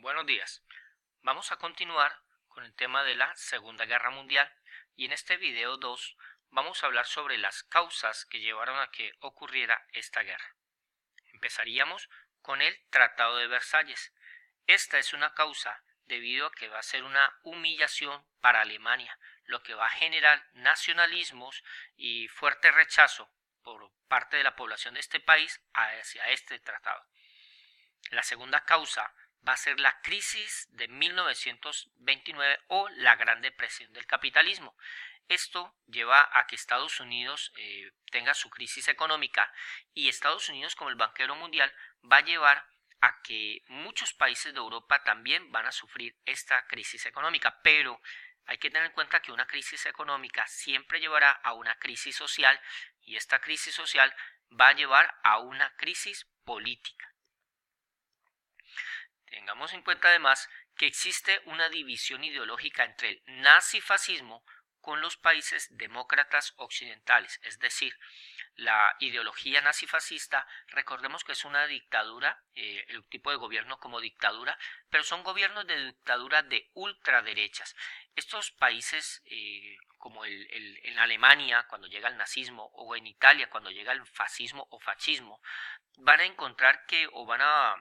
Buenos días. Vamos a continuar con el tema de la Segunda Guerra Mundial y en este video 2 vamos a hablar sobre las causas que llevaron a que ocurriera esta guerra. Empezaríamos con el Tratado de Versalles. Esta es una causa debido a que va a ser una humillación para Alemania, lo que va a generar nacionalismos y fuerte rechazo por parte de la población de este país hacia este tratado. La segunda causa va a ser la crisis de 1929 o la Gran Depresión del capitalismo. Esto lleva a que Estados Unidos tenga su crisis económica y Estados Unidos como el banquero mundial va a llevar a que muchos países de Europa también van a sufrir esta crisis económica, pero hay que tener en cuenta que una crisis económica siempre llevará a una crisis social y esta crisis social va a llevar a una crisis política. Tengamos en cuenta además que existe una división ideológica entre el nazifascismo con los países demócratas occidentales, es decir, la ideología nazifascista, recordemos que es una dictadura, el tipo de gobierno como dictadura, pero son gobiernos de dictadura de ultraderechas. Estos países, como en Alemania cuando llega el nazismo o en Italia cuando llega el fascismo o fascismo, van a encontrar que o van a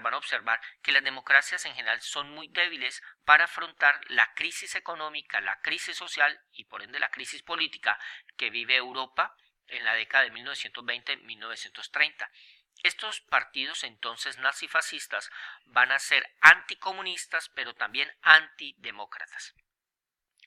van a observar que las democracias en general son muy débiles para afrontar la crisis económica, la crisis social y por ende la crisis política que vive Europa en la década de 1920-1930. Estos partidos entonces nazifascistas van a ser anticomunistas pero también antidemócratas.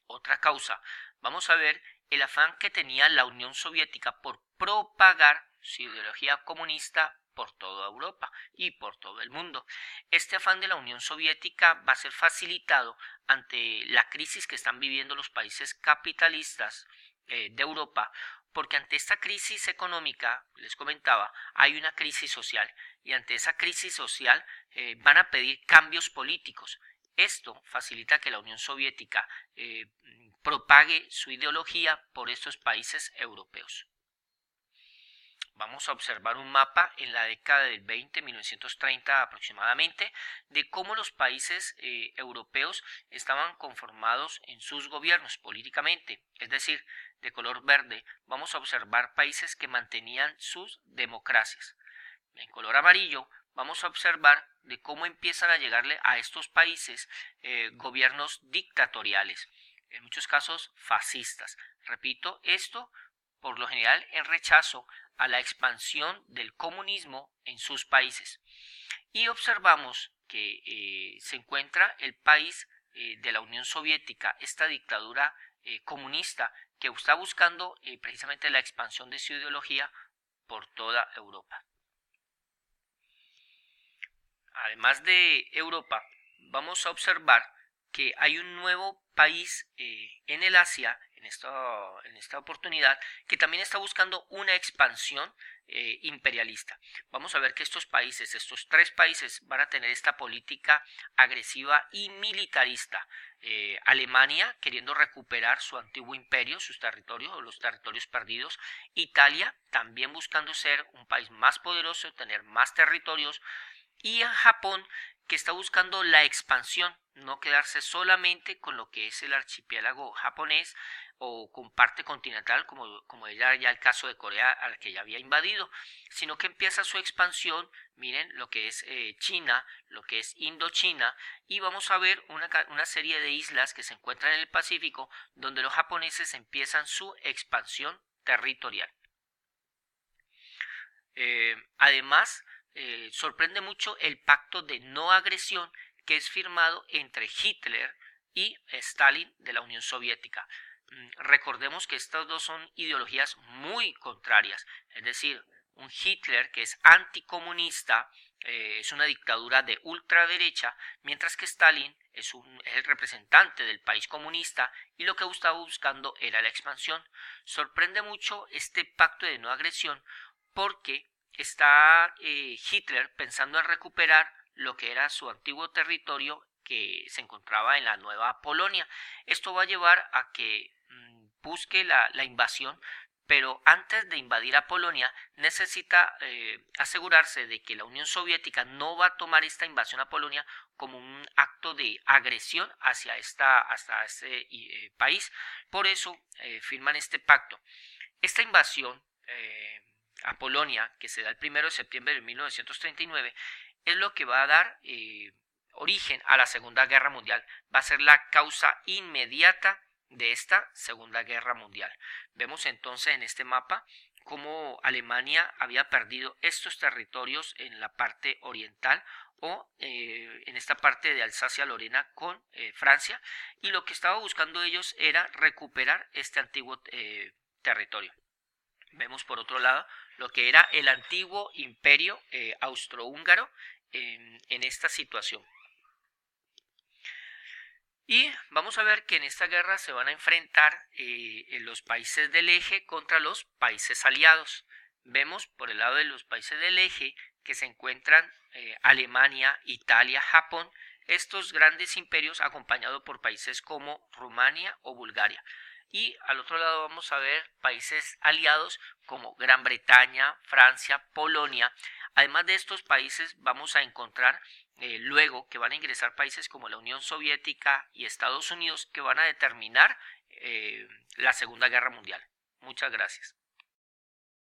Otra causa, vamos a ver el afán que tenía la Unión Soviética por propagar su ideología comunista por toda Europa y por todo el mundo. Este afán de la Unión Soviética va a ser facilitado ante la crisis que están viviendo los países capitalistas de Europa, porque ante esta crisis económica, les comentaba, hay una crisis social y ante esa crisis social van a pedir cambios políticos. Esto facilita que la Unión Soviética propague su ideología por estos países europeos. Vamos a observar un mapa en la década del 20, 1930 aproximadamente, de cómo los países europeos estaban conformados en sus gobiernos políticamente, es decir, de color verde. Vamos a observar países que mantenían sus democracias. En color amarillo vamos a observar de cómo empiezan a llegarle a estos países gobiernos dictatoriales, en muchos casos fascistas. Repito, esto por lo general en rechazo a la expansión del comunismo en sus países. Y observamos que se encuentra el país de la Unión Soviética, esta dictadura comunista que está buscando precisamente la expansión de su ideología por toda Europa. Además de Europa, vamos a observar que hay un nuevo país en el Asia, en esta oportunidad, que también está buscando una expansión imperialista. Vamos a ver que estos tres países, van a tener esta política agresiva y militarista. Alemania queriendo recuperar su antiguo imperio, sus territorios o los territorios perdidos. Italia también buscando ser un país más poderoso, tener más territorios. Y a Japón, que está buscando la expansión, no quedarse solamente con lo que es el archipiélago japonés o con parte continental como era ya el caso de Corea al que ya había invadido, sino que empieza su expansión, miren lo que es China, lo que es Indochina, y vamos a ver una serie de islas que se encuentran en el Pacífico donde los japoneses empiezan su expansión territorial. Además, sorprende mucho el pacto de no agresión que es firmado entre Hitler y Stalin de la Unión Soviética. Recordemos que estas dos son ideologías muy contrarias, es decir, un Hitler que es anticomunista, es una dictadura de ultraderecha, mientras que Stalin es el representante del país comunista y lo que estaba buscando era la expansión. Sorprende mucho este pacto de no agresión porque está Hitler pensando en recuperar lo que era su antiguo territorio que se encontraba en la Nueva Polonia. Esto va a llevar a que busque la invasión, pero antes de invadir a Polonia necesita asegurarse de que la Unión Soviética no va a tomar esta invasión a Polonia como un acto de agresión hacia este país. Por eso firman este pacto. Esta invasión a Polonia, que se da el 1 de septiembre de 1939, es lo que va a dar origen a la Segunda Guerra Mundial. Va a ser la causa inmediata de esta Segunda Guerra Mundial. Vemos entonces en este mapa cómo Alemania había perdido estos territorios en la parte oriental o en esta parte de Alsacia-Lorena con Francia, y lo que estaba buscando ellos era recuperar este antiguo territorio. Vemos por otro lado lo que era el antiguo imperio austrohúngaro en esta situación. Y vamos a ver que en esta guerra se van a enfrentar los países del eje contra los países aliados. Vemos por el lado de los países del eje que se encuentran Alemania, Italia, Japón, estos grandes imperios acompañados por países como Rumania o Bulgaria. Y al otro lado vamos a ver países aliados como Gran Bretaña, Francia, Polonia. Además de estos países vamos a encontrar luego que van a ingresar países como la Unión Soviética y Estados Unidos, que van a determinar la Segunda Guerra Mundial. Muchas gracias.